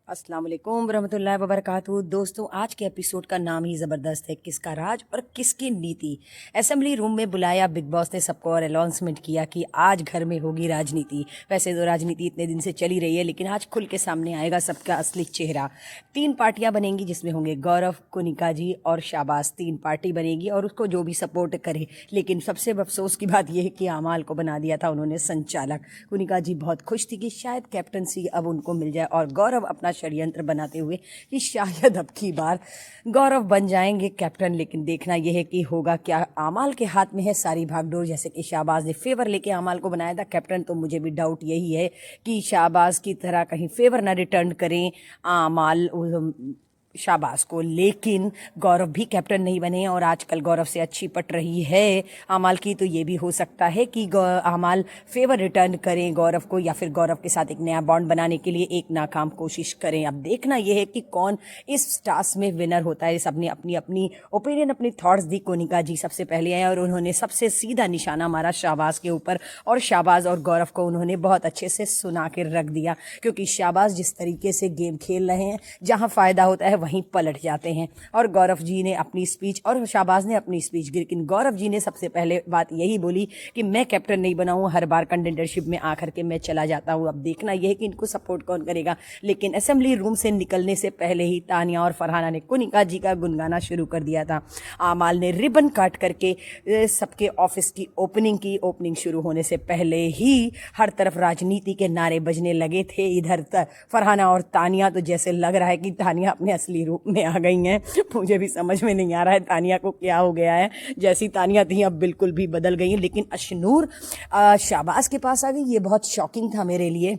अस्सलाम वालेकुम रहमतुल्लाहि व बरकातहू। दोस्तों, आज के एपिसोड का नाम ही ज़बरदस्त है, किसका राज और किसकी नीति। असेंबली रूम में बुलाया बिग बॉस ने सबको और अनाउंसमेंट किया कि आज घर में होगी राजनीति। वैसे तो राजनीति इतने दिन से चली रही है, लेकिन आज खुल के सामने आएगा सबका असली चेहरा। 3 पार्टियां बनेंगी, जिसमें होंगे गौरव, कुनिका जी और शाबाश। 3 पार्टी बनेगी और उसको जो भी सपोर्ट करे। लेकिन सबसे अफसोस की बात यह है कि अमाल को बना दिया था उन्होंने संचालक। कुनिका जी बहुत खुश थी कि शायद कैप्टनसी अब उनको मिल जाए, और गौरव अपना षड्यंत्र बनाते हुए कि शायद अब की बार गौरव बन जाएंगे कैप्टन। लेकिन देखना यह है कि होगा क्या। आमाल के हाथ में है सारी भागदौड़। जैसे कि शाहबाज ने फेवर लेके आमाल को बनाया था कैप्टन, तो मुझे भी डाउट यही है कि शाहबाज की तरह कहीं फेवर ना रिटर्न करें आमाल शाहबाज को। लेकिन गौरव भी कैप्टन नहीं बने और आजकल गौरव से अच्छी पट रही है आमाल की, तो ये भी हो सकता है कि आमाल फेवर रिटर्न करें गौरव को, या फिर गौरव के साथ एक नया बॉन्ड बनाने के लिए एक नाकाम कोशिश करें। अब देखना यह है कि कौन इस टास्क में विनर होता है। सबने अपनी अपनी ओपिनियन, अपनी थॉट्स दी। कोनिका जी सबसे पहले आए और उन्होंने सबसे सीधा निशाना मारा शाहबाज के ऊपर, और शाहबाज और गौरव को उन्होंने बहुत अच्छे से सुना के रख दिया। क्योंकि शाहबाज जिस तरीके से गेम खेल रहे हैं, जहां फायदा होता है वहीं पलट जाते हैं। और गौरव जी ने अपनी स्पीच और शाहबाज ने अपनी स्पीच, लेकिन गौरव जी ने सबसे पहले बात यही बोली कि मैं कैप्टन नहीं बनाऊं, हर बार कंटेंडरशिप में आकर के मैं चला जाता हूं। अब देखना यह है कि इनको सपोर्ट कौन करेगा। लेकिन असेंबली रूम से निकलने से पहले ही तानिया और फरहाना ने कुनिका जी का गुनगाना शुरू कर दिया था। आमाल ने रिबन काट करके सबके ऑफिस की ओपनिंग की। ओपनिंग शुरू होने से पहले ही हर तरफ राजनीति के नारे बजने लगे थे। इधर फरहाना और तानिया तो जैसे लग रहा है कि तानिया अपने असली रूप में आ गई हैं। मुझे भी समझ में नहीं आ रहा है तानिया को क्या हो गया है। जैसी तानिया थी अब बिल्कुल भी बदल गई हैं। लेकिन अशनूर शाहबाज के पास आ गई, ये बहुत शॉकिंग था मेरे लिए,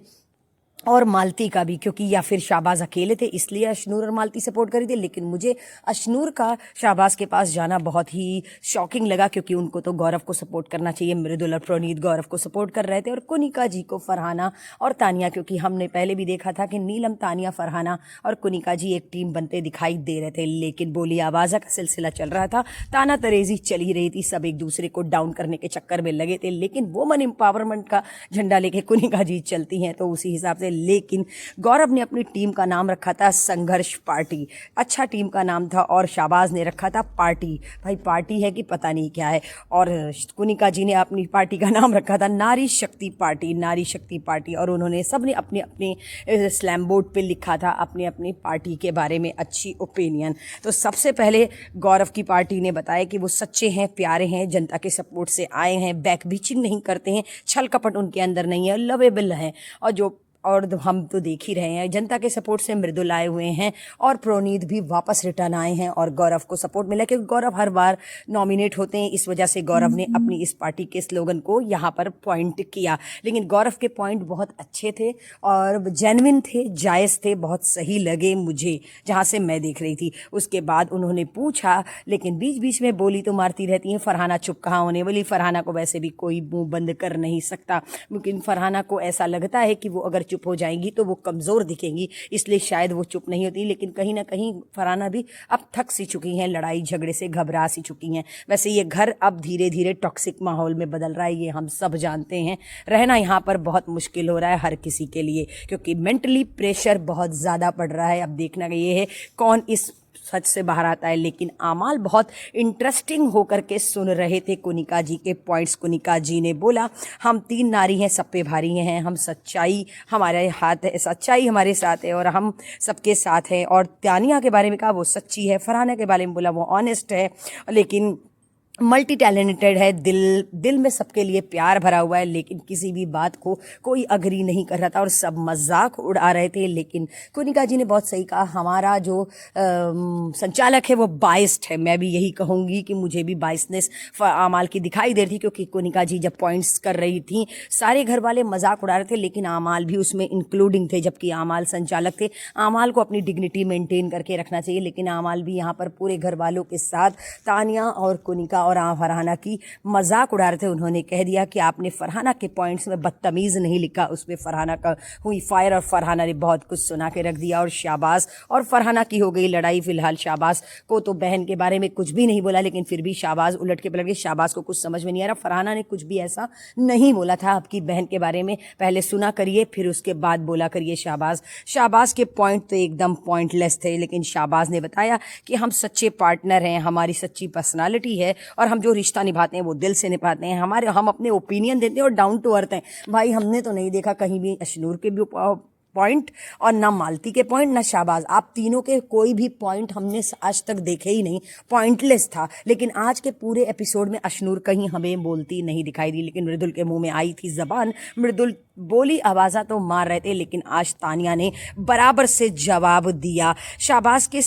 और मालती का भी, क्योंकि या फिर शाहबाज अकेले थे इसलिए अशनूर और मालती सपोर्ट करी थी। लेकिन मुझे अशनूर का शाहबाज के पास जाना बहुत ही शॉकिंग लगा, क्योंकि उनको तो गौरव को सपोर्ट करना चाहिए। मृदुल और प्रोनीत गौरव को सपोर्ट कर रहे थे, और कुनिका जी को फरहाना और तानिया, क्योंकि हमने पहले भी देखा था कि नीलम, तानिया, फरहाना और कुनिका जी एक टीम बनते दिखाई दे रहे थे। लेकिन बोली आवाज़ा का सिलसिला चल रहा था, ताना तरेजी चल ही रही थी, सब एक दूसरे को डाउन करने के चक्कर में लगे थे। लेकिन वुमन एम्पावरमेंट का झंडा लेके कुनिका जी चलती हैं, तो उसी हिसाब से। लेकिन गौरव ने अपनी टीम का नाम रखा था संघर्ष पार्टी, अच्छा टीम का नाम था, और शाहबाज ने रखा था पार्टी। भाई पार्टी है कि पता नहीं क्या है। और कुनिका जी ने अपनी पार्टी का नाम रखा था नारी शक्ति पार्टी, नारी शक्ति पार्टी। और उन्होंने सबने अपने अपने स्लैम बोर्ड पे लिखा था अपने अपनी पार्टी के बारे में अच्छी ओपिनियन। तो सबसे पहले गौरव की पार्टी ने बताया कि वो सच्चे हैं, प्यारे हैं, जनता के सपोर्ट से आए हैं, बैक बीचिंग नहीं करते हैं, छल कपट उनके अंदर नहीं है, लवेबल हैं। और हम तो देख ही रहे हैं, जनता के सपोर्ट से मृदुल आए हुए हैं, और प्रोनीत भी वापस रिटर्न आए हैं, और गौरव को सपोर्ट मिला, क्योंकि गौरव हर बार नॉमिनेट होते हैं। इस वजह से गौरव ने अपनी इस पार्टी के स्लोगन को यहाँ पर पॉइंट किया। लेकिन गौरव के पॉइंट बहुत अच्छे थे और जेन्युइन थे, जायज़ थे, बहुत सही लगे मुझे जहाँ से मैं देख रही थी। उसके बाद उन्होंने पूछा, लेकिन बीच बीच में बोली तो मारती रहती हैं, फरहाना चुप कहाँ होने वाली। फरहाना को वैसे भी कोई मुंह बंद कर नहीं सकता, लेकिन फरहाना को ऐसा लगता है कि वो अगर चुप हो जाएंगी तो वो कमज़ोर दिखेंगी, इसलिए शायद वो चुप नहीं होती। लेकिन कहीं ना कहीं फरहाना भी अब थक सी चुकी हैं, लड़ाई झगड़े से घबरा सी चुकी हैं। वैसे ये घर अब धीरे धीरे टॉक्सिक माहौल में बदल रहा है, ये हम सब जानते हैं। रहना यहाँ पर बहुत मुश्किल हो रहा है हर किसी के लिए, क्योंकि मेंटली प्रेशर बहुत ज़्यादा पड़ रहा है। अब देखना ये है कौन इस सच से बाहर आता है। लेकिन आमाल बहुत इंटरेस्टिंग होकर के सुन रहे थे कुनिका जी के पॉइंट्स। कुनिका जी ने बोला, हम 3 नारी हैं, सब पे भारी हैं, हम सच्चाई हमारे हाथ है, सच्चाई हमारे साथ है और हम सबके साथ हैं। और तानिया के बारे में कहा वो सच्ची है, फरहाना के बारे में बोला वो ऑनेस्ट है, लेकिन मल्टी टैलेंटेड है, दिल में सबके लिए प्यार भरा हुआ है। लेकिन किसी भी बात को कोई अग्री नहीं कर रहा था और सब मजाक उड़ा रहे थे। लेकिन कुनिका जी ने बहुत सही कहा, हमारा जो संचालक है वो बाइस्ड है। मैं भी यही कहूँगी कि मुझे भी बाइसनेस आमाल की दिखाई दे रही थी, क्योंकि कुनिका जी जब पॉइंट्स कर रही थी सारे घर वाले मजाक उड़ा रहे थे, लेकिन आमाल भी उसमें इंक्लूडिंग थे, जबकि आमाल संचालक थे। आमाल को अपनी डिग्निटी मेंटेन करके रखना चाहिए, लेकिन आमाल भी यहाँ पर पूरे घर वालों के साथ तानिया और कुनिका और फरहाना की मजाक उड़ा रहे थे। उन्होंने कह दिया कि आपने फरहाना के पॉइंट्स में बदतमीज़ नहीं लिखा। उसमें फरहाना का हुई फायर और फरहाना ने बहुत कुछ सुना के रख दिया और शाहबाज और फरहाना की हो गई लड़ाई। फिलहाल शाहबाज को तो बहन के बारे में कुछ भी नहीं बोला, लेकिन फिर भी शाहबाज उलट के पलट गए। शाहबाज को कुछ समझ में नहीं आ रहा। फरहाना ने कुछ भी ऐसा नहीं बोला था आपकी बहन के बारे में, पहले सुना करिए फिर उसके बाद बोला करिए। शाहबाज के पॉइंट तो एकदम पॉइंटलेस थे, लेकिन शाहबाज ने बताया कि हम सच्चे पार्टनर हैं, हमारी सच्ची पर्सनालिटी है और हम जो रिश्ता निभाते हैं वो दिल से निभाते हैं। हम अपने ओपिनियन देते हैं और डाउन टू अर्थ हैं। भाई हमने तो नहीं देखा कहीं भी अशनूर के भी पॉइंट और ना मालती के पॉइंट ना शाहबाज, आप तीनों के कोई भी पॉइंट हमने आज तक देखे ही नहीं, पॉइंटलेस था। लेकिन आज के पूरे एपिसोड में अशनूर कहीं हमें बोलती नहीं दिखाई दी, लेकिन मृदुल के मुंह में आई थी जबान। मृदुल बोली आवाज़ा तो मार रहे थे, लेकिन आज तानिया ने बराबर से जवाब दिया। शाहबाज के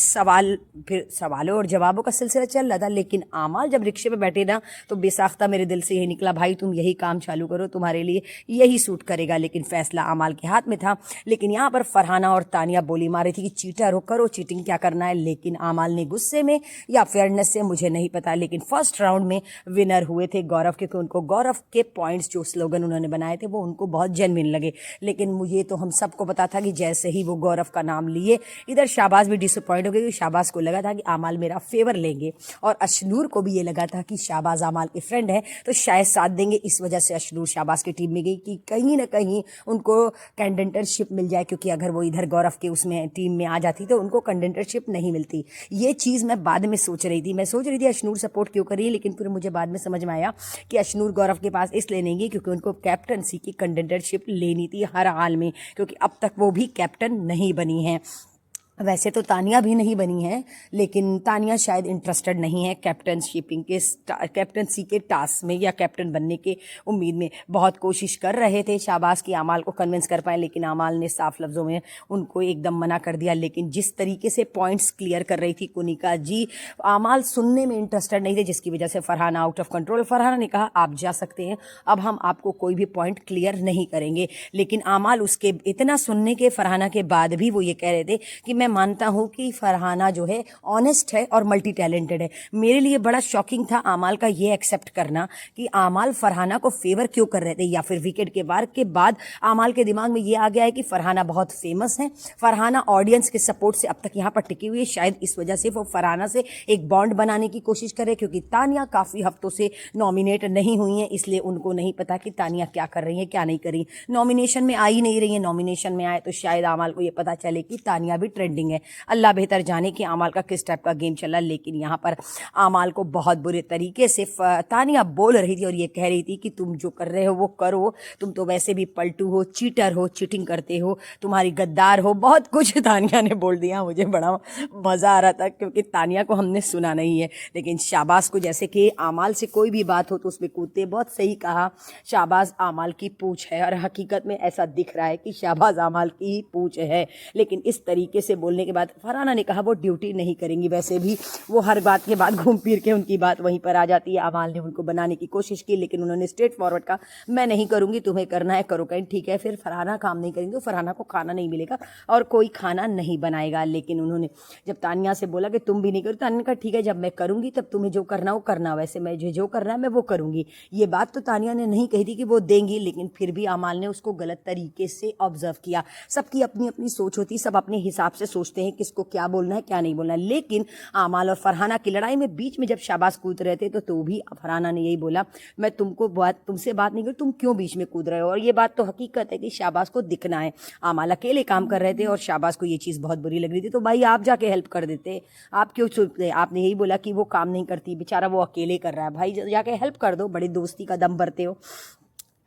फिर सवालों और जवाबों का सिलसिला चल रहा था, लेकिन आमाल जब रिक्शे पे बैठे ना तो बेसाख्ता मेरे दिल से यही निकला, भाई तुम यही काम चालू करो, तुम्हारे लिए यही सूट करेगा। लेकिन फैसला आमाल के हाथ में था। लेकिन यहाँ पर फरहाना और तानिया बोली मार रही थी कि चीटर हो, करो चीटिंग, क्या करना है। लेकिन आमाल ने गुस्से में या फेयरनेस से मुझे नहीं पता, लेकिन फर्स्ट राउंड में विनर हुए थे गौरव, क्योंकि उनको गौरव के पॉइंट्स जो स्लोगन उन्होंने बनाए थे वो उनको बहुत जेन्युइन लगे। लेकिन मुझे तो हम सबको पता था कि जैसे ही वो गौरव का नाम लिए, इधर शाहबाज भी डिसअपॉइंट हो गई। शाहबाज को लगा था कि आमाल मेरा फेवर लेंगे और अशनूर को भी ये लगा था कि शाहबाज आमाल के फ्रेंड है तो शायद साथ देंगे। इस वजह से अशनूर शाहबाज की टीम में गई कि कहीं ना कहीं उनको कैंडिडेटशिप मिल जाए, क्योंकि अगर वो इधर गौरव के उसमें टीम में आ जाती तो उनको कैंडिडेटशिप नहीं मिलती। ये चीज़ मैं बाद में सोच रही थी अशनूर सपोर्ट क्यों कर रही है, लेकिन फिर मुझे बाद में समझ में आया कि अशनूर गौरव के पास इसलिए नहीं गई क्योंकि उनको कैप्टनसी की कैंडिडेटशिप लेनी थी हर हाल में, क्योंकि अब तक वो भी कैप्टन नहीं बनी है। वैसे तो तानिया भी नहीं बनी है, लेकिन तानिया शायद इंटरेस्टेड नहीं है कैप्टनसी के टास्क में या कैप्टन बनने के उम्मीद में। बहुत कोशिश कर रहे थे शाहबाज की आमाल को कन्विंस कर पाए, लेकिन आमाल ने साफ लफ्ज़ों में उनको एकदम मना कर दिया। लेकिन जिस तरीके से पॉइंट्स क्लियर कर रही थी कुनिका जी, आमाल सुनने में इंटरेस्टेड नहीं थे, जिसकी वजह से Farhana out of control. Farhana ने कहा आप जा सकते हैं, अब हम आपको कोई भी पॉइंट क्लियर नहीं करेंगे। लेकिन आमाल उसके इतना सुनने के फरहाना के बाद भी वो ये कह रहे थे कि मैं मानता हूं कि फरहाना जो है ऑनेस्ट है और मल्टी टैलेंटेड है। मेरे लिए बड़ा शॉकिंग था आमाल का ये एक्सेप्ट करना कि आमाल फरहाना को फेवर क्यों कर रहे थे, या फिर विकेट के वार के बाद आमाल के दिमाग में ये आ गया है कि फरहाना बहुत फेमस है, फरहाना ऑडियंस के सपोर्ट से अब तक यहाँ पर टिकी हुई है, शायद इस वजह से वो फरहाना से एक बॉन्ड बनाने की कोशिश करे। क्योंकि तानिया काफ़ी हफ्तों से नॉमिनेट नहीं हुई हैं, इसलिए उनको नहीं पता कि तानिया क्या कर रही है क्या नहीं कर रही, नॉमिनेशन में आ ही नहीं रही है। नॉमिनेशन में आए तो शायद आमाल को ये पता चले कि तानिया भी ट्रेंडिंग है। अल्लाह बेहतर जाने कि आमाल का किस टाइप का गेम चला। लेकिन यहाँ पर आमाल को बहुत बुरे तरीके से तानिया बोल रही थी और ये कह रही थी कि तुम जो कर रहे हो वो करो, तुम तो वैसे भी पलटू हो, चीटर हो, चीटिंग करते हो, तुम्हारी गद्दार हो, बहुत कुछ तानिया ने बोल दिया। मुझे बड़ा मज़ा आ रहा था क्योंकि तानिया को हमने सुना नहीं है। लेकिन शाहबाज को जैसे कि आमाल से कोई भी बात हो तो उसमें कूदते, बहुत सही कहा, शाहबाज आमाल की पूछ है और हकीकत में ऐसा दिख रहा है कि शाहबाज आमाल की ही पूछ है। लेकिन इस तरीके से बोलने के बाद फरहाना ने कहा वो ड्यूटी नहीं करेंगी, वैसे भी वो हर बात के बाद घूम फिर के उनकी बात वहीं पर आ जाती है। आमाल ने उनको बनाने की कोशिश की, लेकिन उन्होंने स्ट्रेट फॉरवर्ड कहा मैं नहीं करूंगी, तुम्हें करना है करो। कहीं ठीक है, फिर फरहाना काम नहीं करेंगे तो फरहाना को खाना नहीं मिलेगा और कोई खाना नहीं बनाएगा। लेकिन उन्होंने जब तानिया से बोला कि तुम भी नहीं करो, तानिया ने कहा ठीक है जब मैं करूंगी तब तुम्हें जो करना हो करना, वैसे मैं जो करना है मैं वो करूंगी। ये बात तो तानिया ने नहीं कही थी कि वो देंगी, लेकिन फिर भी आमाल ने उसको गलत तरीके से ऑब्जर्व किया। सबकी अपनी अपनी सोच होती, सब अपने हिसाब से सोचते हैं किसको क्या बोलना है क्या नहीं बोलना है। लेकिन आमाल और फरहाना की लड़ाई में बीच में जब शाहबाज कूद रहे थे तो भी फरहाना ने यही बोला मैं तुमसे बात नहीं कर, तुम क्यों बीच में कूद रहे हो। और ये बात तो हकीकत है कि शाहबाज को दिखना है। आमाल अकेले काम कर रहे थे और शाहबाज को ये चीज़ बहुत बुरी लग रही थी, तो भाई आप जाके हेल्प कर देते, आप क्यों चुपते। आपने यही बोला कि वो काम नहीं करती, बेचारा वो अकेले कर रहा है, भाई जाके हेल्प कर दो, बड़ी दोस्ती का दम भरते हो।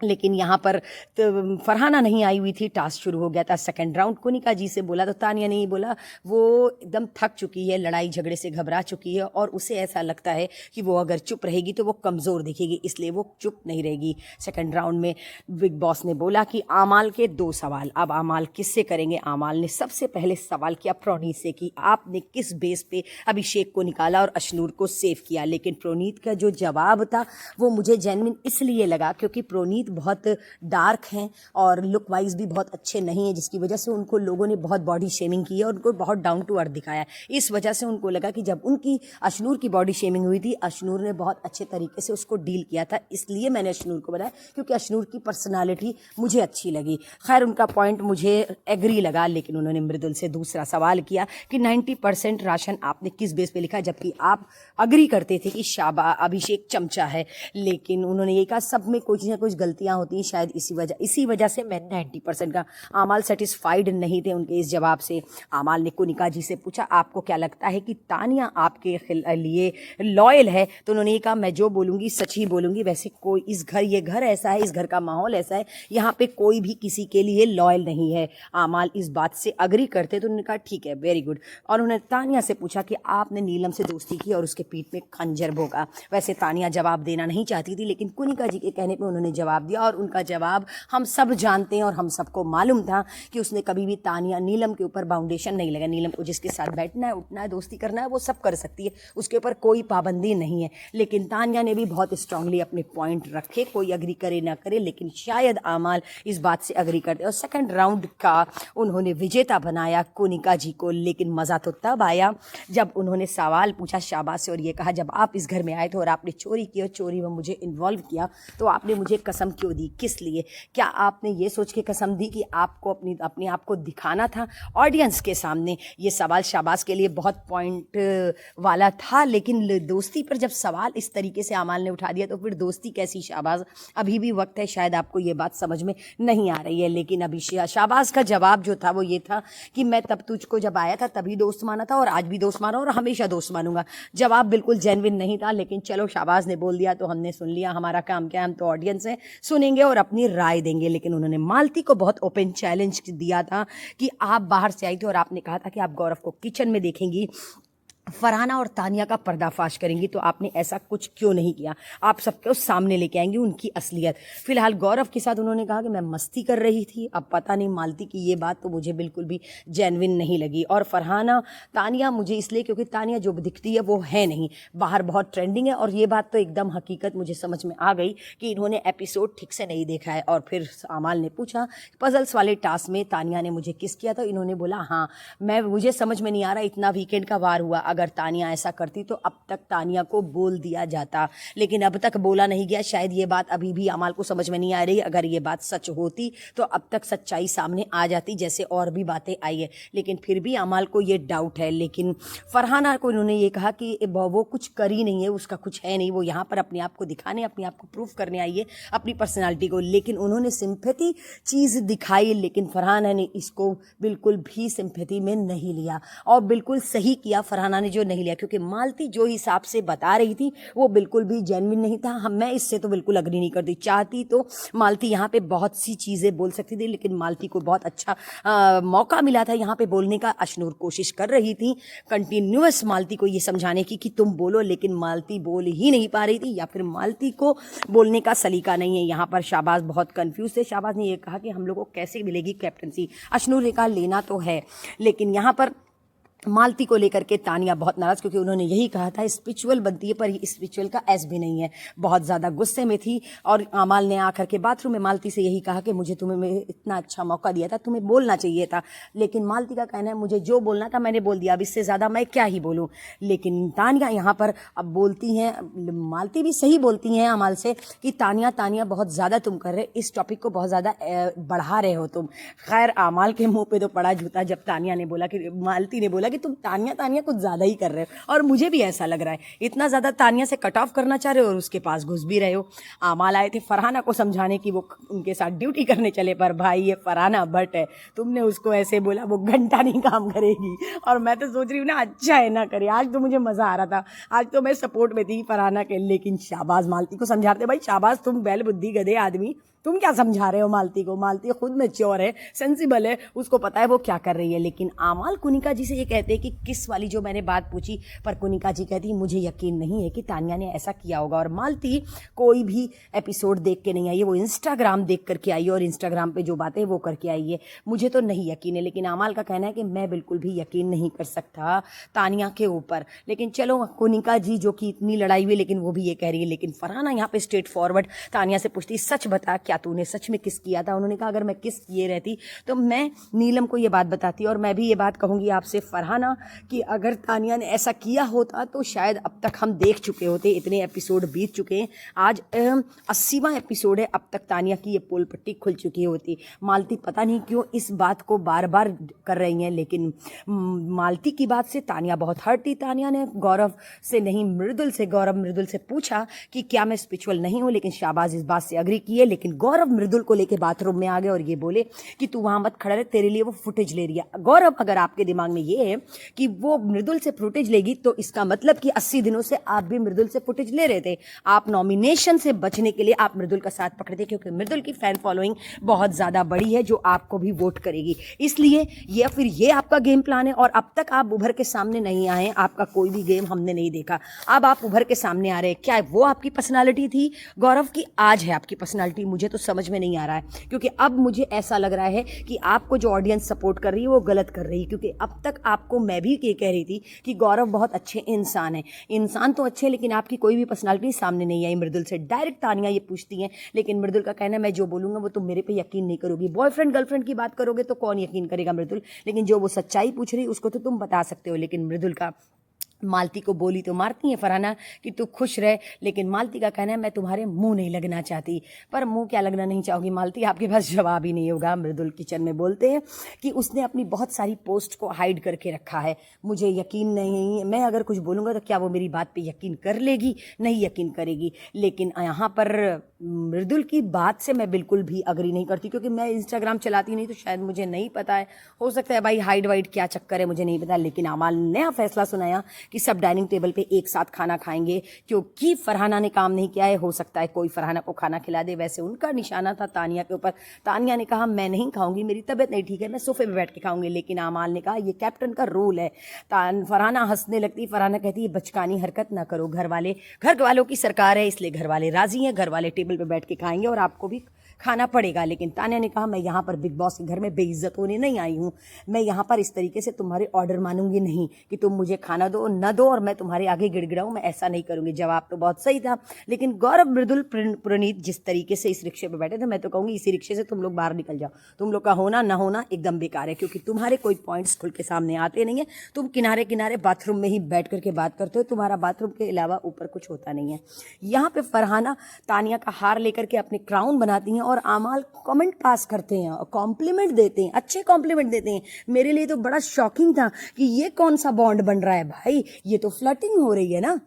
लेकिन यहाँ पर तो फरहाना नहीं आई हुई थी, टास्क शुरू हो गया था सेकंड राउंड। कुनिका जी से बोला तो तानिया ने ही बोला वो एकदम थक चुकी है, लड़ाई झगड़े से घबरा चुकी है और उसे ऐसा लगता है कि वो अगर चुप रहेगी तो वो कमज़ोर दिखेगी, इसलिए वो चुप नहीं रहेगी। सेकंड राउंड में बिग बॉस ने बोला कि आमाल के 2 सवाल, अब आमाल किससे करेंगे। आमाल ने सबसे पहले सवाल किया प्रोनीत से कि आपने किस बेस पे अभिषेक को निकाला और अशनूर को सेव किया। लेकिन प्रोनीत का जो जवाब था वो मुझे जेन्युइन इसलिए लगा क्योंकि प्रोनीत नीत बहुत डार्क हैं और लुक वाइज भी बहुत अच्छे नहीं हैं, जिसकी वजह से उनको लोगों ने बहुत बॉडी शेमिंग की है और उनको बहुत डाउन टू अर्थ दिखाया है। इस वजह से उनको लगा कि जब उनकी अशनूर की बॉडी शेमिंग हुई थी, अशनूर ने बहुत अच्छे तरीके से उसको डील किया था, इसलिए मैंने अशनूर को बनाया क्योंकि अशनूर की पर्सनालिटी मुझे अच्छी लगी। खैर उनका पॉइंट मुझे एग्री लगा, लेकिन उन्होंने मृदुल से दूसरा सवाल किया कि 90% राशन आपने किस बेस पे लिखा, जबकि आप अग्री करते थे कि अभिषेक चमचा है। लेकिन उन्होंने ये कहा सब में कुछ ना कुछ गलतियां होती हैं, शायद इसी वजह से मैं 90% का। आमाल सेटिस्फाइड नहीं थे उनके इस जवाब से। आमाल ने कुनिका जी से पूछा आपको क्या लगता है कि तानिया आपके लिए लॉयल है, तो उन्होंने ये कहा मैं जो बोलूँगी सच ही बोलूँगी। वैसे कोई ये घर ऐसा है, इस घर का माहौल ऐसा है, यहाँ पे कोई भी किसी के लिए लॉयल नहीं है। आमाल इस बात से अग्री करते तो उन्होंने कहा ठीक है, वेरी गुड। और उन्होंने तानिया से पूछा कि आपने नीलम से दोस्ती की और उसके पीठ में खंजर भोंका। वैसे तानिया जवाब देना नहीं चाहती थी, लेकिन कुनिका जी के कहने पे उन्होंने जवाब दिया और उनका जवाब हम सब जानते हैं और हम सबको मालूम था कि उसने कभी भी तानिया नीलम के ऊपर बाउंडेशन नहीं लगा। नीलम को जिसके साथ बैठना है, उठना है, दोस्ती करना है, वो सब कर सकती है, उसके ऊपर कोई पाबंदी नहीं है। लेकिन तानिया ने भी बहुत स्ट्रांगली अपने पॉइंट रखे, कोई अग्री करे ना करे, लेकिन शायद आमाल इस बात से अग्री करते। और सेकंड राउंड का उन्होंने विजेता बनाया कुनिका जी को, लेकिन मज़ा तो तब आया जब उन्होंने सवाल पूछा शाबाश से और ये कहा जब आप इस घर में आए थे और आपने चोरी की और चोरी में मुझे इन्वॉल्व किया, तो आपने मुझे कसम क्यों दी, किस लिए? क्या आपने ये सोच के कसम दी कि आपको अपने आप को दिखाना था ऑडियंस के सामने? ये सवाल शाबाश के लिए बहुत पॉइंट वाला था, लेकिन दोस्ती पर जब सवाल इस तरीके से आमाल ने उठा दिया तो फिर दोस्ती कैसी शाबाश? अभी भी वक्त है, शायद आपको ये बात समझ में नहीं आ रही है, लेकिन अभी शाबाश का जवाब जो था वो ये था कि मैं तब तुझको जब आया था तभी दोस्त माना था और आज भी दोस्त माना और हमेशा दोस्त मानूंगा। जवाब बिल्कुल जेन्युइन नहीं था, लेकिन चलो शाबाश ने बोल दिया तो हमने सुन लिया। हमारा काम क्या है, हम तो ऑडियंस है, सुनेंगे और अपनी राय देंगे। लेकिन उन्होंने मालती को बहुत ओपन चैलेंज दिया था कि आप बाहर से आई थी और आपने कहा था कि आप गौरव को किचन में देखेंगी, फरहाना और तानिया का पर्दाफाश करेंगी, तो आपने ऐसा कुछ क्यों नहीं किया? आप सबके सामने लेके आएंगी उनकी असलियत। फिलहाल गौरव के साथ उन्होंने कहा कि मैं मस्ती कर रही थी। अब पता नहीं मालती की ये बात तो मुझे बिल्कुल भी जेन्युइन नहीं लगी। और फरहाना तानिया मुझे इसलिए क्योंकि तानिया जो दिखती है वो है नहीं, बाहर बहुत ट्रेंडिंग है। और ये बात तो एकदम हकीकत मुझे समझ में आ गई कि इन्होंने एपिसोड ठीक से नहीं देखा है। और फिर आमाल ने पूछा पजल्स वाले टास्क में तानिया ने मुझे किस किया, तो इन्होंने बोला हाँ मुझे समझ में नहीं आ रहा, इतना वीकेंड का वार हुआ, अगर तानिया ऐसा करती तो अब तक तानिया को बोल दिया जाता, लेकिन अब तक बोला नहीं गया। शायद ये बात अभी भी अमाल को समझ में नहीं आ रही। अगर ये बात सच होती तो अब तक सच्चाई सामने आ जाती, जैसे और भी बातें आई है, लेकिन फिर भी अमाल को ये डाउट है। लेकिन फरहाना को इन्होंने ये कहा कि वो कुछ कर ही नहीं है, उसका कुछ है नहीं, वो यहाँ पर अपने आप को दिखाने, अपने आप को प्रूफ करने आई है, अपनी पर्सनालिटी को। लेकिन उन्होंने सिंपैथी चीज़ दिखाई, लेकिन फरहाना ने इसको बिल्कुल भी सिंपैथी में नहीं लिया और बिल्कुल सही किया फरहाना ने जो नहीं लिया, क्योंकि मालती जो हिसाब से बता रही थी वो बिल्कुल भी जेन्युइन नहीं था। मैं इससे तो बिल्कुल अग्री नहीं करती। चाहती तो मालती यहाँ पे बहुत सी चीज़ें बोल सकती थी, लेकिन मालती को बहुत अच्छा मौका मिला था यहाँ पे बोलने का। अशनूर कोशिश कर रही थी कंटिन्यूअस मालती को ये समझाने की कि तुम बोलो, लेकिन मालती बोल ही नहीं पा रही थी, या फिर मालती को बोलने का सलीका नहीं है। यहाँ पर शाबाश बहुत कंफ्यूज थे। शाबाश ने यह कहा कि हम लोग को कैसे मिलेगी कैप्टनसी। अशनूर ने कहा लेना तो है, लेकिन यहाँ पर मालती को लेकर के तानिया बहुत नाराज, क्योंकि उन्होंने यही कहा था स्पिरिचुअल बनती है, पर ये स्पिरिचुअल का एस भी नहीं है। बहुत ज़्यादा गुस्से में थी और आमाल ने आकर के बाथरूम में मालती से यही कहा कि मुझे तुम्हें इतना अच्छा मौका दिया था, तुम्हें बोलना चाहिए था। लेकिन मालती का कहना है मुझे जो बोलना था मैंने बोल दिया, अब इससे ज़्यादा मैं क्या ही बोलूँ। लेकिन तानिया यहाँ पर अब बोलती हैं, मालती भी सही बोलती हैं आमाल से कि तानिया बहुत ज़्यादा तुम कर रहे, इस टॉपिक को बहुत ज़्यादा बढ़ा रहे हो तुम। खैर आमाल के मुँह पर तो पड़ा जूता जब तानिया ने बोला कि मालती ने बोला कि तुम तानिया कुछ ज़्यादा ही कर रहे हो, और मुझे भी ऐसा लग रहा है, इतना ज़्यादा तानिया से कट ऑफ करना चाह रहे हो और उसके पास घुस भी रहे हो। आमाल आए थे फरहाना को समझाने की वो उनके साथ ड्यूटी करने चले, पर भाई ये फरहाना बट है, तुमने उसको ऐसे बोला वो घंटा नहीं काम करेगी। और मैं तो सोच रही हूँ ना अच्छा है ना करे, आज तो मुझे मज़ा आ रहा था, आज तो मैं सपोर्ट में थी फरहाना के। लेकिन शाबाश मालती को समझाते, भाई शाबाश तुम बैल बुद्धि गधे आदमी, तुम क्या समझा रहे हो मालती को? मालती खुद मैच्योर है, सेंसिबल है, उसको पता है वो क्या कर रही है। लेकिन आमाल कुनिका जी से ये कहते हैं कि किस वाली जो मैंने बात पूछी, पर कुनिका जी कहती है मुझे यकीन नहीं है कि तानिया ने ऐसा किया होगा। और मालती कोई भी एपिसोड देख के नहीं आई है, वो इंस्टाग्राम देख करके आई है और इंस्टाग्राम पे जो बातें वो करके आई है, मुझे तो नहीं यकीन है। लेकिन आमाल का कहना है कि मैं बिल्कुल भी यकीन नहीं कर सकता तानिया के ऊपर। लेकिन चलो कुनिका जी जो कि इतनी लड़ाई हुई, लेकिन वो भी ये कह रही है। लेकिन फरहाना यहाँ पे स्ट्रेट फॉरवर्ड तानिया से पूछती सच बता क्या क्या तूने सच में किस किया था? उन्होंने कहा अगर मैं किस किए रहती तो मैं नीलम को ये बात बताती, और मैं भी ये बात कहूँगी आपसे फरहाना कि अगर तानिया ने ऐसा किया होता तो शायद अब तक हम देख चुके होते। इतने एपिसोड बीत चुके हैं, आज 80वां एपिसोड है, अब तक तानिया की ये पोल पट्टी खुल चुकी होती। मालती पता नहीं क्यों इस बात को बार बार कर रही हैं, लेकिन मालती की बात से तानिया बहुत हर्ट थी। तानिया ने गौरव से नहीं, मृदुल से पूछा कि क्या मैं स्पिरिचुअल नहीं हूँ, लेकिन शाहबाज इस बात से अग्री किए। लेकिन गौरव मृदुल को लेके बाथरूम में आ गए और ये बोले कि तू वहां मत खड़ा रहे, तेरे लिए वो फुटेज ले रही है। गौरव, अगर आपके दिमाग में ये है कि वो मृदुल से फुटेज लेगी तो इसका मतलब कि 80 दिनों से आप भी मृदुल से फुटेज ले रहे थे। आप नॉमिनेशन से बचने के लिए आप मृदुल का साथ पकड़े थे, क्योंकि मृदुल की फैन फॉलोइंग बहुत ज्यादा बड़ी है जो आपको भी वोट करेगी। इसलिए ये आपका गेम प्लान है, और अब तक आप उभर के सामने नहीं आए। आपका कोई भी गेम हमने नहीं देखा, अब आप उभर के सामने आ रहे हैं। क्या वो आपकी पर्सनालिटी थी गौरव की? आज है आपकी पर्सनालिटी? मुझे तो समझ में नहीं आ रहा है, क्योंकि अब मुझे ऐसा लग रहा है कि आपको जो ऑडियंस सपोर्ट कर रही है वो गलत कर रही है। क्योंकि अब तक आपको मैं भी ये कह रही थी कि गौरव बहुत अच्छे इंसान है, इंसान तो अच्छे, लेकिन आपकी कोई भी पर्सनालिटी सामने नहीं आई। मृदुल से डायरेक्ट तानिया ये पूछती हैं, लेकिन मृदुल का कहना है मैं जो बोलूंगा वो तुम मेरे पे यकीन नहीं करोगी। बॉयफ्रेंड गर्लफ्रेंड की बात करोगे तो कौन यकीन करेगा मृदुल, लेकिन जो वो सच्चाई पूछ रही उसको तो तुम बता सकते हो। लेकिन मृदुल का मालती को बोली तो मारती है फरहाना कि तू खुश रह, लेकिन मालती का कहना है मैं तुम्हारे मुंह नहीं लगना चाहती। पर मुंह क्या लगना नहीं चाहोगी मालती, आपके पास जवाब ही नहीं होगा। मृदुल किचन में बोलते हैं कि उसने अपनी बहुत सारी पोस्ट को हाइड करके रखा है, मुझे यकीन नहीं, मैं अगर कुछ बोलूँगा तो क्या वो मेरी बात पे यकीन कर लेगी? नहीं यकीन करेगी। लेकिन यहाँ पर मृदुल की बात से मैं बिल्कुल भी अग्री नहीं करती, क्योंकि मैं इंस्टाग्राम चलाती नहीं तो शायद मुझे नहीं पता है। हो सकता है भाई हाइड वाइड क्या चक्कर है, मुझे नहीं पता। लेकिन अमाल ने नया फैसला सुनाया कि सब डाइनिंग टेबल पे एक साथ खाना खाएंगे, क्योंकि फरहाना ने काम नहीं किया है। हो सकता है कोई फरहाना को खाना खिला दे। वैसे उनका निशाना था तानिया के ऊपर। तानिया ने कहा मैं नहीं खाऊंगी, मेरी तबीयत नहीं ठीक है, मैं सोफे पे बैठ के खाऊंगी। लेकिन अमाल ने कहा ये कैप्टन का रूल है। फरहाना हंसने लगती, फरहाना कहती है बचकानी हरकत ना करो, घर वालों की सरकार है, इसलिए घर वाले राजी हैं, घर वाले टेबल पे बैठ के खाएंगे और आपको भी खाना पड़ेगा। लेकिन तानिया ने कहा मैं यहाँ पर बिग बॉस के घर में बेइज्जत होने नहीं आई हूँ, मैं यहाँ पर इस तरीके से तुम्हारे ऑर्डर मानूंगी नहीं कि तुम मुझे खाना दो न दो और मैं तुम्हारे आगे गिड़गिड़ाऊं, मैं ऐसा नहीं करूंगी। जवाब तो बहुत सही था, लेकिन गौरव, मृदुल, प्रणीत जिस तरीके से इस रिक्शे पर बैठे थे, मैं तो कहूंगी इसी रिक्शे से तुम लोग बाहर निकल जाओ। तुम लोग का होना ना होना एकदम बेकार है, क्योंकि तुम्हारे कोई पॉइंट्स खुल के सामने आते नहीं है। तुम किनारे किनारे बाथरूम में ही बैठ करके बात करते हो, तुम्हारा बाथरूम के अलावा ऊपर कुछ होता नहीं है। यहाँ पे फरहाना तानिया का हार लेकर के अपने क्राउन बनाती हैं और आमाल कमेंट पास करते हैं और कॉम्प्लीमेंट देते हैं, अच्छे कॉम्प्लीमेंट देते हैं। मेरे लिए तो बड़ा शॉकिंग था कि ये कौन सा बॉन्ड बन रहा है भाई, ये तो फ्लर्टिंग हो रही है ना।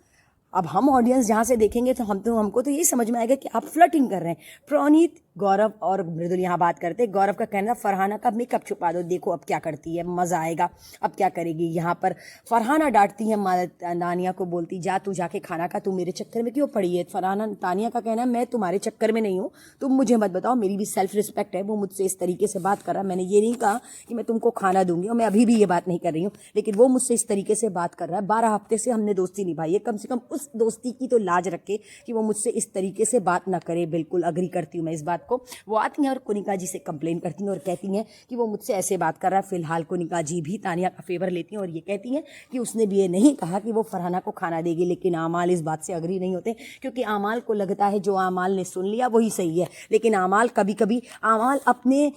अब हम ऑडियंस जहां से देखेंगे तो हमको तो यही समझ में आएगा कि आप फ्लर्टिंग कर रहे हैं। प्रणीत, गौरव और मृदुल यहाँ बात करते हैं। गौरव का कहना फरहाना का मेकअप छुपा दो, देखो अब क्या करती है, मजा आएगा, अब क्या करेगी। यहाँ पर फरहाना डांटती है तानिया को, बोलती जा तू जाके खाना खा, तू मेरे चक्कर में क्यों पड़ी है। फरहाना, तानिया का कहना है मैं तुम्हारे चक्कर में नहीं हूँ, तुम मुझे मत बताओ, मेरी भी सेल्फ रिस्पेक्ट है। वो मुझसे इस तरीके से बात कर रहा है, मैंने ये नहीं कहा कि मैं तुमको खाना दूंगी, और मैं अभी भी ये बात नहीं कर रही हूँ, लेकिन वो मुझसे इस तरीके से बात कर रहा है। 12 हफ्ते से हमने दोस्ती निभाई है, कम से कम उस दोस्ती की तो लाज रखे कि वो मुझसे इस तरीके से बात ना करे। बिल्कुल अग्री करती हूँ मैं इस बात को। वो आती हैं और कोनिका जी से कंप्लेन करती हैं और कहती हैं कि वो मुझसे ऐसे बात कर रहा है। फिलहाल कोनिका जी भी तानिया का फेवर लेती हैं और ये कहती हैं कि उसने भी ये नहीं कहा कि वो फरहाना को खाना देगी। लेकिन आमाल इस बात से अग्री नहीं होते, क्योंकि आमाल को लगता है जो आमाल ने सुन लिया वही सही है। लेकिन आमाल कभी कभी अपने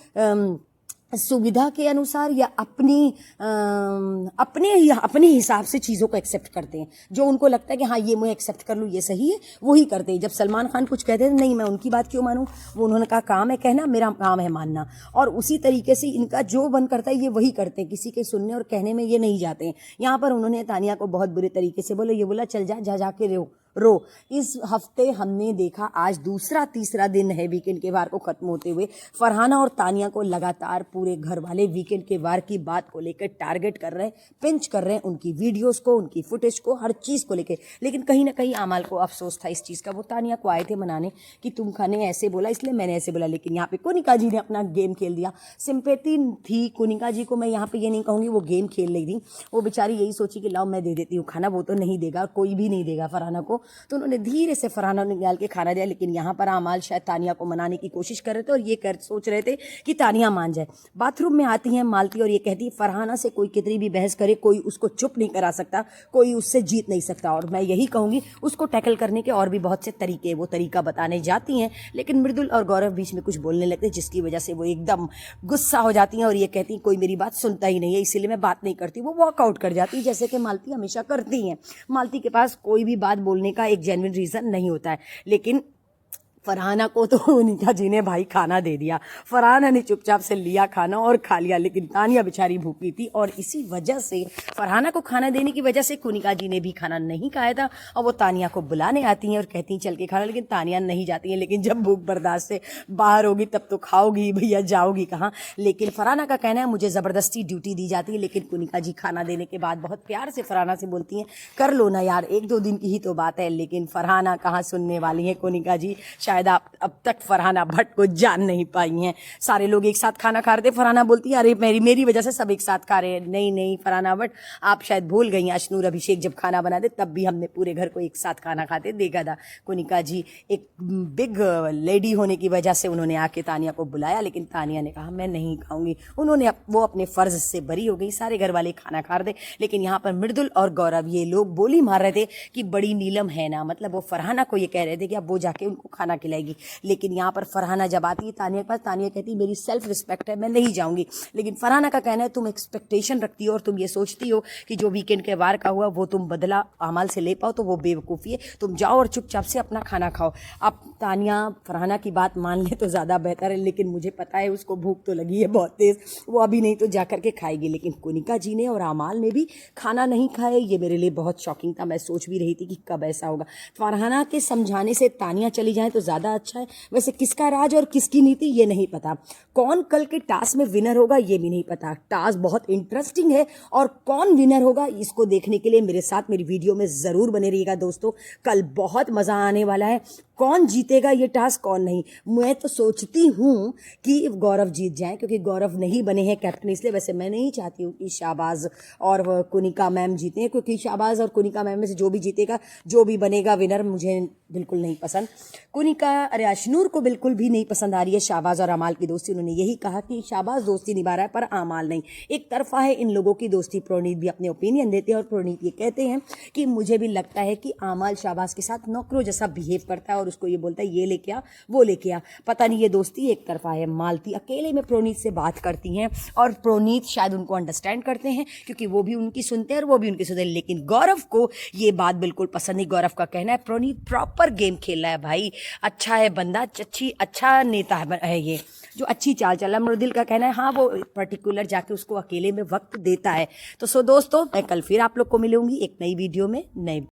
सुविधा के अनुसार या अपने हिसाब से चीज़ों को एक्सेप्ट करते हैं। जो उनको लगता है कि हाँ ये मैं एक्सेप्ट कर लूँ, ये सही है, वही करते हैं। जब सलमान खान कुछ कहते हैं नहीं मैं उनकी बात क्यों मानूं, वो उन्होंने कहा काम है कहना, मेरा काम है मानना। और उसी तरीके से इनका जो मन करता है ये वही करते हैं, किसी के सुनने और कहने में ये नहीं जाते हैं। यहाँ पर उन्होंने तानिया को बहुत बुरे तरीके से बोला, ये बोला चल जा जाके रो। इस हफ्ते हमने देखा, आज दूसरा तीसरा दिन है वीकेंड के वार को खत्म होते हुए, फरहाना और तानिया को लगातार पूरे घर वाले वीकेंड के वार की बात को लेकर टारगेट कर रहे हैं, पिंच कर रहे हैं, उनकी वीडियोस को, उनकी फुटेज को, हर चीज़ को लेकर। लेकिन कहीं ना कहीं आमाल को अफसोस था इस चीज़ का। वो तानिया को आए थे मनाने कि तुम खाने ऐसे बोला इसलिए मैंने ऐसे बोला, लेकिन यहाँ पे कोनिका जी ने अपना गेम खेल दिया। सिंपैथी थी कोनिका जी को, मैं यहाँ पे ये नहीं कहूँगी वो गेम खेल रही थी, वो बेचारी यही सोची कि लाओ मैं दे देती हूँ खाना, वो तो नहीं देगा, कोई भी नहीं देगा फरहाना को। को, तो उन्होंने धीरे से फरहाना निकाल के खाना दिया। लेकिन यहाँ पर आमाल शायद तानिया को मनाने की कोशिश कर रहे थे और ये सोच रहे थे कि तानिया मान जाए। बाथरूम में आती हैं मालती और ये कहती है फरहाना से कोई कितनी भी बहस करे कोई उसको चुप नहीं करा सकता, कोई उससे जीत नहीं सकता। और मैं यही कहूँगी उसको टैकल करने के और भी बहुत से तरीके, वो तरीका बताने जाती हैं। लेकिन मृदुल और गौरव बीच में कुछ बोलने लगते हैं जिसकी वजह से वो एकदम गुस्सा हो जाती हैं और ये कहती हैं कोई मेरी बात सुनता ही नहीं है, इसीलिए मैं बात नहीं करती। वो वॉकआउट कर जाती है जैसे कि मालती हमेशा करती हैं। मालती के पास कोई भी बात बोलने का एक जेन्युइन रीज़न नहीं होता है। लेकिन फरहाना को तो उनका जी ने भाई खाना दे दिया। फरहाना ने चुपचाप से लिया खाना और खा लिया, लेकिन तानिया बेचारी भूखी थी और इसी वजह से फरहाना को खाना देने की वजह से कुनिका जी ने भी खाना नहीं खाया था। और वो तानिया को बुलाने आती हैं और कहती हैं चल के खाना, लेकिन तानिया नहीं जाती हैं। लेकिन जब भूख बर्दाश्त से बाहर होगी तब तो खाओगी भैया, जाओगी कहाँ। लेकिन फरहाना का कहना है मुझे ज़बरदस्ती ड्यूटी दी जाती है। लेकिन कुनिका जी खाना देने के बाद बहुत प्यार से फरहाना से बोलती हैं कर लो ना यार, 1-2 दिन की ही तो बात है। लेकिन फरहाना कहाँ सुनने वाली है कुनिका जी, शायद आप अब तक फरहाना भट्ट को जान नहीं पाई हैं। सारे लोग एक साथ खाना खा रहे थे, फरहाना बोलती है अरे मेरी वजह से सब एक साथ खा रहे हैं। नहीं फरहाना भट्ट, आप शायद भूल गई हैं, अशनूर अभिषेक जब खाना बनाते तब भी हमने पूरे घर को एक साथ खाना खाते देखा था। कुनिका जी एक बिग लेडी होने की वजह से उन्होंने आके तानिया को बुलाया, लेकिन तानिया ने कहा मैं नहीं खाऊंगी। वो अपने फर्ज से बरी हो गई, सारे घर वाले खाना खा रहे थे। लेकिन यहाँ पर मृदुल और गौरव ये लोग बोली मार रहे थे कि बड़ी नीलम है ना, मतलब वो फरहाना को ये कह रहे थे कि अब वो जाके उनको खाना खिलाएगी। लेकिन यहाँ पर फरहाना जब आती है तानिया के पास, तानिया कहती है मेरी सेल्फ रिस्पेक्ट है, मैं नहीं जाऊंगी। लेकिन फरहाना का कहना है तुम एक्सपेक्टेशन रखती हो और तुम ये सोचती हो कि जो वीकेंड के वार का हुआ वो तुम बदला आमाल से ले पाओ, तो वो बेवकूफ़ी है। तुम जाओ और चुपचाप से अपना खाना खाओ। अब तानिया फरहाना की बात मान ले तो ज़्यादा बेहतर है, लेकिन मुझे पता है उसको भूख तो लगी है बहुत तेज़, वो अभी नहीं तो जा करके खाएगी। लेकिन कुनिका जी ने और आमाल ने भी खाना नहीं खाए, ये मेरे लिए बहुत शॉकिंग था। मैं सोच भी रही थी कि कब ऐसा होगा। फरहाना के समझाने से तानिया चली जाए तो ज़्यादा अच्छा है। वैसे किसका राज और किसकी नीति ये नहीं पता, कौन कल के टास्क में विनर होगा ये भी नहीं पता। टास्क बहुत इंटरेस्टिंग है और कौन विनर होगा इसको देखने के लिए मेरे साथ मेरी वीडियो में ज़रूर बने रहिएगा दोस्तों। कल बहुत मज़ा आने वाला है। कौन जीतेगा ये टास्क कौन नहीं, मैं तो सोचती हूँ कि गौरव जीत जाए, क्योंकि गौरव नहीं बने हैं कैप्टन इसलिए। वैसे मैं नहीं चाहती हूँ कि शाहबाज और कुनिका मैम जीतें, क्योंकि शाहबाज और कुनिका मैम में से जो भी जीतेगा, जो भी बनेगा विनर, मुझे बिल्कुल नहीं पसंद। कुनिका अरे अशनूर को बिल्कुल भी नहीं पसंद आ रही है शाहबाज और आमाल की दोस्ती। उन्होंने यही कहा कि शाहबाज दोस्ती निभा रहा है पर आमाल नहीं, एक तरफा है इन लोगों की दोस्ती। प्रणीत भी अपने ओपिनियन देते हैं और प्रणीत ये कहते हैं कि मुझे भी लगता है कि आमाल शाहबाज के साथ नौकरों जैसा बिहेव करता है और उसको ये बोलता है ये लेके आ वो लेके आ। पता नहीं ये दोस्ती एक तरफा है। मालती अकेले में प्रणीत से बात करती हैं और प्रणीत शायद उनको अंडरस्टैंड करते हैं, क्योंकि वो भी उनकी सुनते हैं और वो भी उनकी सुनते हैं। लेकिन गौरव को ये बात बिल्कुल पसंद नहीं। गौरव का कहना है प्रणीत प्रॉपर गेम खेल रहा है भाई, अच्छा है बंदा, अच्छा नेता है ये जो अच्छी चाल चल रहा है। मृदुल का कहना है हाँ वो पर्टिकुलर जाके उसको अकेले में वक्त देता है। तो दोस्तों मैं कल फिर आप लोग को मिलूंगी एक नई वीडियो में नए